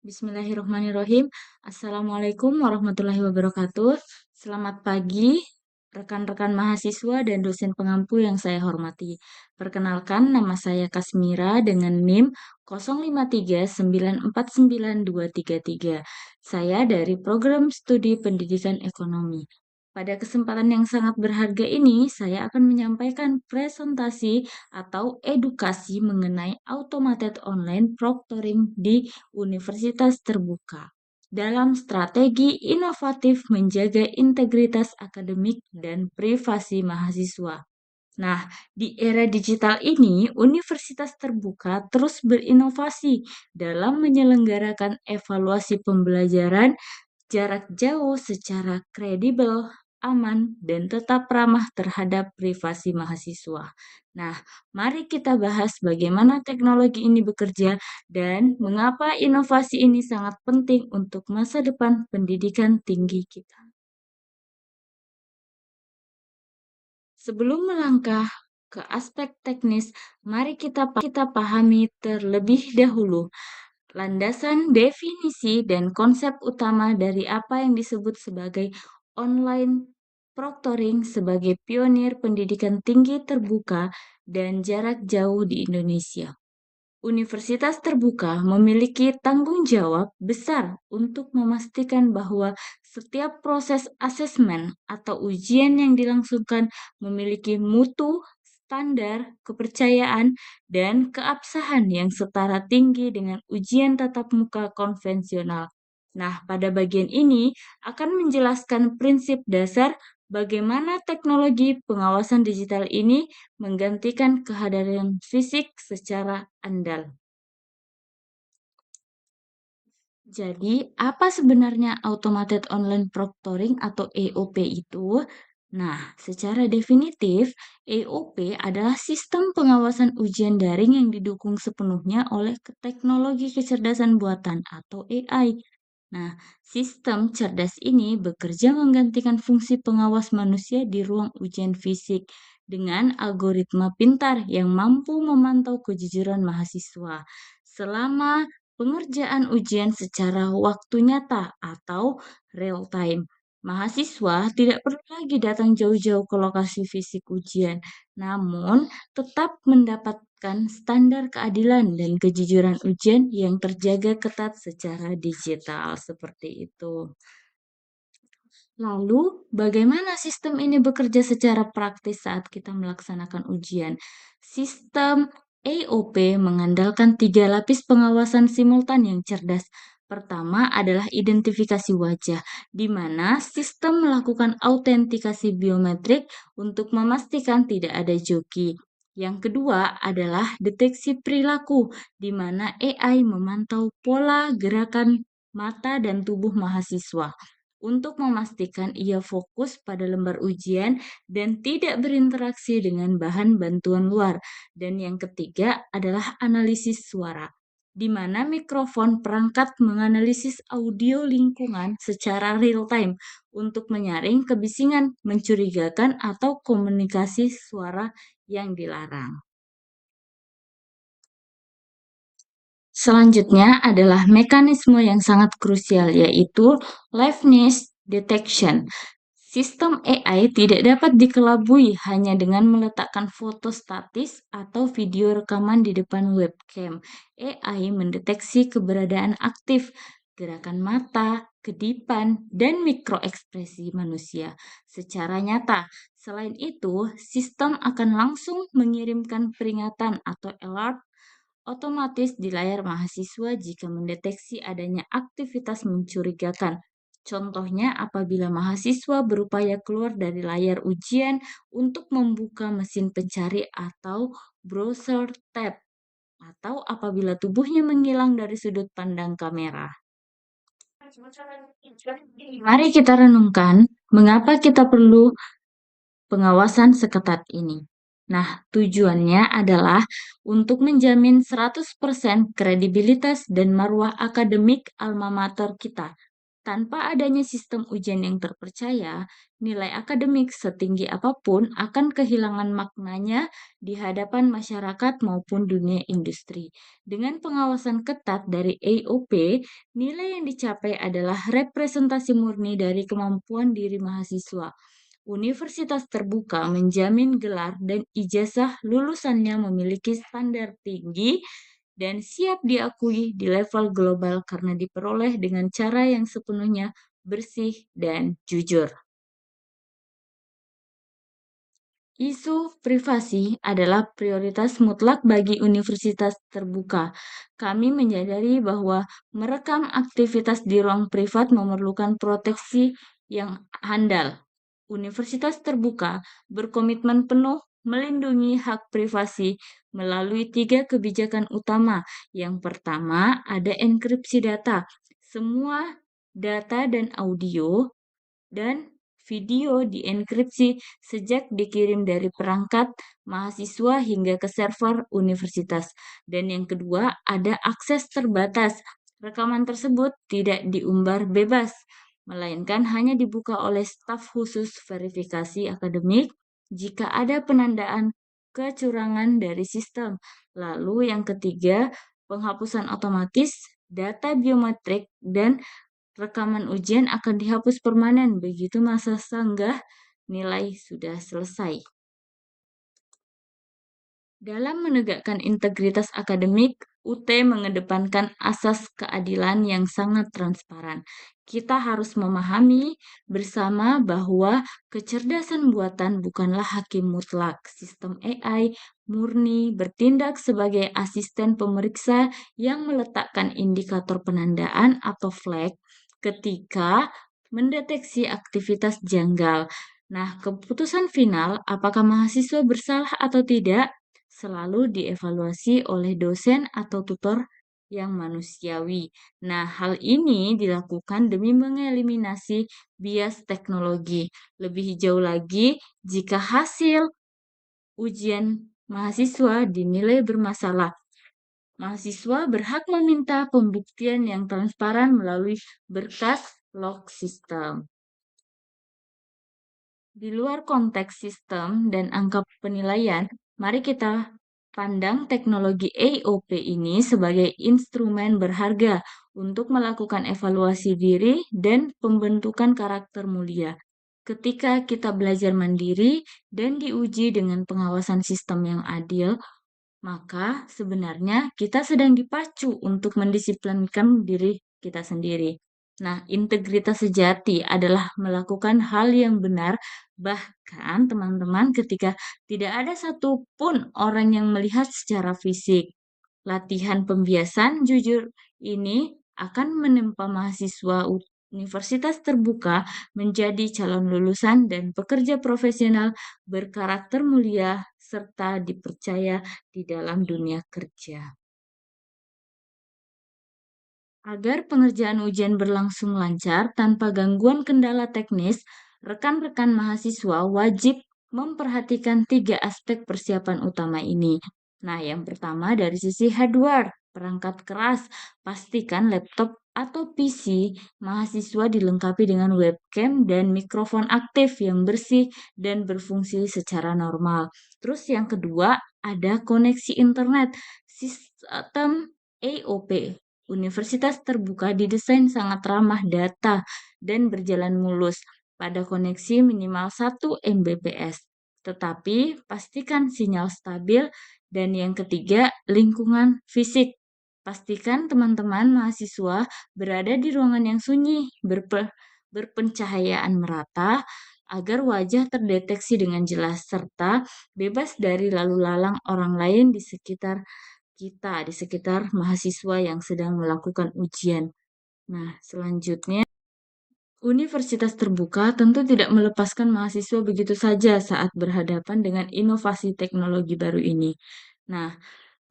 Bismillahirrahmanirrahim. Assalamualaikum warahmatullahi wabarakatuh. Selamat pagi, rekan-rekan mahasiswa dan dosen pengampu yang saya hormati. Perkenalkan, nama saya Kasmira dengan NIM 0539499233. Saya dari Program Studi Pendidikan Ekonomi. Pada kesempatan yang sangat berharga ini, saya akan menyampaikan presentasi atau edukasi mengenai automated online proctoring di Universitas Terbuka dalam strategi inovatif menjaga integritas akademik dan privasi mahasiswa. Nah, di era digital ini, Universitas Terbuka terus berinovasi dalam menyelenggarakan evaluasi pembelajaran jarak jauh secara kredibel, aman, dan tetap ramah terhadap privasi mahasiswa. Nah, mari kita bahas bagaimana teknologi ini bekerja dan mengapa inovasi ini sangat penting untuk masa depan pendidikan tinggi kita. Sebelum melangkah ke aspek teknis, mari kita pahami terlebih dahulu landasan definisi dan konsep utama dari apa yang disebut sebagai online proctoring sebagai pionir pendidikan tinggi terbuka dan jarak jauh di Indonesia. Universitas terbuka memiliki tanggung jawab besar untuk memastikan bahwa setiap proses asesmen atau ujian yang dilangsungkan memiliki mutu, standar, kepercayaan, dan keabsahan yang setara tinggi dengan ujian tatap muka konvensional. Nah, pada bagian ini akan menjelaskan prinsip dasar bagaimana teknologi pengawasan digital ini menggantikan kehadiran fisik secara andal. Jadi, apa sebenarnya Automated Online Proctoring atau AOP itu? Nah, secara definitif, AOP adalah sistem pengawasan ujian daring yang didukung sepenuhnya oleh teknologi kecerdasan buatan atau AI. Nah, sistem cerdas ini bekerja menggantikan fungsi pengawas manusia di ruang ujian fisik dengan algoritma pintar yang mampu memantau kejujuran mahasiswa. Selama pengerjaan ujian secara waktu nyata atau real time. Mahasiswa tidak perlu lagi datang jauh-jauh ke lokasi fisik ujian, namun tetap mendapatkan standar keadilan dan kejujuran ujian yang terjaga ketat secara digital seperti itu. Lalu, bagaimana sistem ini bekerja secara praktis saat kita melaksanakan ujian? Sistem AOP mengandalkan 3 lapis pengawasan simultan yang cerdas. Pertama adalah identifikasi wajah, di mana sistem melakukan autentikasi biometrik untuk memastikan tidak ada joki. Yang kedua adalah deteksi perilaku, di mana AI memantau pola gerakan mata dan tubuh mahasiswa untuk memastikan ia fokus pada lembar ujian dan tidak berinteraksi dengan bahan bantuan luar. Dan yang ketiga adalah analisis suara, di mana mikrofon perangkat menganalisis audio lingkungan secara real time untuk menyaring kebisingan, mencurigakan, atau komunikasi suara yang dilarang. Selanjutnya adalah mekanisme yang sangat krusial, yaitu liveness detection. Sistem AI tidak dapat dikelabui hanya dengan meletakkan foto statis atau video rekaman di depan webcam. AI mendeteksi keberadaan aktif, gerakan mata, kedipan, dan mikroekspresi manusia secara nyata. Selain itu, sistem akan langsung mengirimkan peringatan atau alert otomatis di layar mahasiswa jika mendeteksi adanya aktivitas mencurigakan. Contohnya apabila mahasiswa berupaya keluar dari layar ujian untuk membuka mesin pencari atau browser tab, atau apabila tubuhnya menghilang dari sudut pandang kamera. Mari kita renungkan mengapa kita perlu pengawasan seketat ini. Nah, tujuannya adalah untuk menjamin 100% kredibilitas dan marwah akademik alma mater kita. Tanpa adanya sistem ujian yang terpercaya, nilai akademik setinggi apapun akan kehilangan maknanya di hadapan masyarakat maupun dunia industri. Dengan pengawasan ketat dari AOP, nilai yang dicapai adalah representasi murni dari kemampuan diri mahasiswa. Universitas terbuka menjamin gelar dan ijazah lulusannya memiliki standar tinggi dan siap diakui di level global karena diperoleh dengan cara yang sepenuhnya bersih dan jujur. Isu privasi adalah prioritas mutlak bagi universitas terbuka. Kami menyadari bahwa merekam aktivitas di ruang privat memerlukan proteksi yang handal. Universitas terbuka berkomitmen penuh melindungi hak privasi melalui 3 kebijakan utama. Yang pertama, ada enkripsi data. Semua data dan audio dan video dienkripsi sejak dikirim dari perangkat mahasiswa hingga ke server universitas. Dan yang kedua, ada akses terbatas. Rekaman tersebut tidak diumbar bebas, melainkan hanya dibuka oleh staf khusus verifikasi akademik jika ada penandaan kecurangan dari sistem. Lalu yang ketiga, penghapusan otomatis data biometrik dan rekaman ujian akan dihapus permanen begitu masa sanggah nilai sudah selesai. Dalam menegakkan integritas akademik, UT mengedepankan asas keadilan yang sangat transparan. Kita harus memahami bersama bahwa kecerdasan buatan bukanlah hakim mutlak. Sistem AI murni bertindak sebagai asisten pemeriksa yang meletakkan indikator penandaan atau flag ketika mendeteksi aktivitas janggal. Nah, keputusan final apakah mahasiswa bersalah atau tidak selalu dievaluasi oleh dosen atau tutor yang manusiawi. Nah, hal ini dilakukan demi mengeliminasi bias teknologi. Lebih jauh lagi, jika hasil ujian mahasiswa dinilai bermasalah, mahasiswa berhak meminta pembuktian yang transparan melalui berkas log sistem. Di luar konteks sistem dan angka penilaian, mari kita pandang teknologi AOP ini sebagai instrumen berharga untuk melakukan evaluasi diri dan pembentukan karakter mulia. Ketika kita belajar mandiri dan diuji dengan pengawasan sistem yang adil, maka sebenarnya kita sedang dipacu untuk mendisiplinkan diri kita sendiri. Nah, integritas sejati adalah melakukan hal yang benar, bahkan teman-teman ketika tidak ada satupun orang yang melihat secara fisik. Latihan pembiasan jujur ini akan menempa mahasiswa universitas terbuka menjadi calon lulusan dan pekerja profesional berkarakter mulia serta dipercaya di dalam dunia kerja. Agar pengerjaan ujian berlangsung lancar tanpa gangguan kendala teknis, rekan-rekan mahasiswa wajib memperhatikan 3 aspek persiapan utama ini. Nah, yang pertama dari sisi hardware, perangkat keras, pastikan laptop atau PC mahasiswa dilengkapi dengan webcam dan mikrofon aktif yang bersih dan berfungsi secara normal. Terus yang kedua, ada koneksi internet. Sistem AOP Universitas terbuka didesain sangat ramah data dan berjalan mulus pada koneksi minimal 1 Mbps. Tetapi pastikan sinyal stabil dan yang ketiga, lingkungan fisik. Pastikan teman-teman mahasiswa berada di ruangan yang sunyi, berpencahayaan merata, agar wajah terdeteksi dengan jelas serta bebas dari lalu lalang orang lain di sekitar kita, di sekitar mahasiswa yang sedang melakukan ujian. Nah, selanjutnya, universitas terbuka tentu tidak melepaskan mahasiswa begitu saja saat berhadapan dengan inovasi teknologi baru ini. Nah,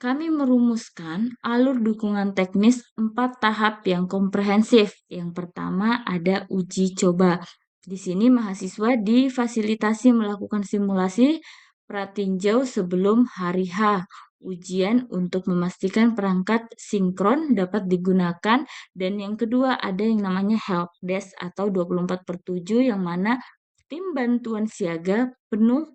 kami merumuskan alur dukungan teknis 4 tahap yang komprehensif. Yang pertama ada uji coba. Di sini mahasiswa difasilitasi melakukan simulasi pratinjau sebelum hari H ujian untuk memastikan perangkat sinkron dapat digunakan, dan yang kedua ada yang namanya help desk atau 24/7 yang mana tim bantuan siaga penuh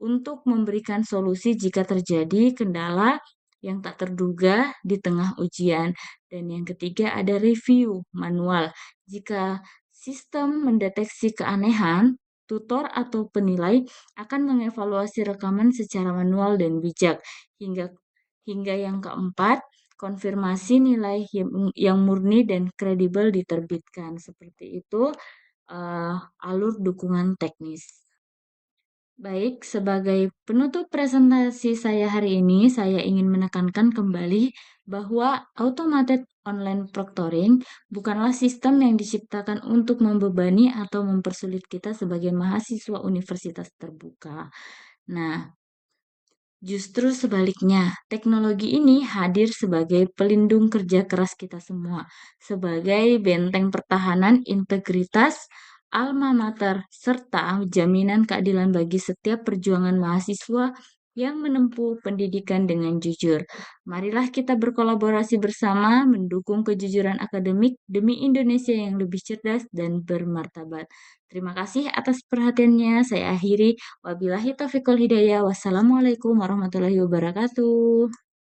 untuk memberikan solusi jika terjadi kendala yang tak terduga di tengah ujian. Dan yang ketiga ada review manual. Jika sistem mendeteksi keanehan, tutor atau penilai akan mengevaluasi rekaman secara manual dan bijak. Hingga hingga yang keempat, konfirmasi nilai yang murni dan kredibel diterbitkan. Seperti itu alur dukungan teknis. Baik, sebagai penutup presentasi saya hari ini, saya ingin menekankan kembali bahwa automated online proctoring bukanlah sistem yang diciptakan untuk membebani atau mempersulit kita sebagai mahasiswa universitas terbuka. Nah, justru sebaliknya, teknologi ini hadir sebagai pelindung kerja keras kita semua, sebagai benteng pertahanan integritas alma mater, serta jaminan keadilan bagi setiap perjuangan mahasiswa yang menempuh pendidikan dengan jujur. Marilah kita berkolaborasi bersama mendukung kejujuran akademik demi Indonesia yang lebih cerdas dan bermartabat. Terima kasih atas perhatiannya. Saya akhiri. Wabillahi taufiq wal hidayah. Wassalamualaikum warahmatullahi wabarakatuh.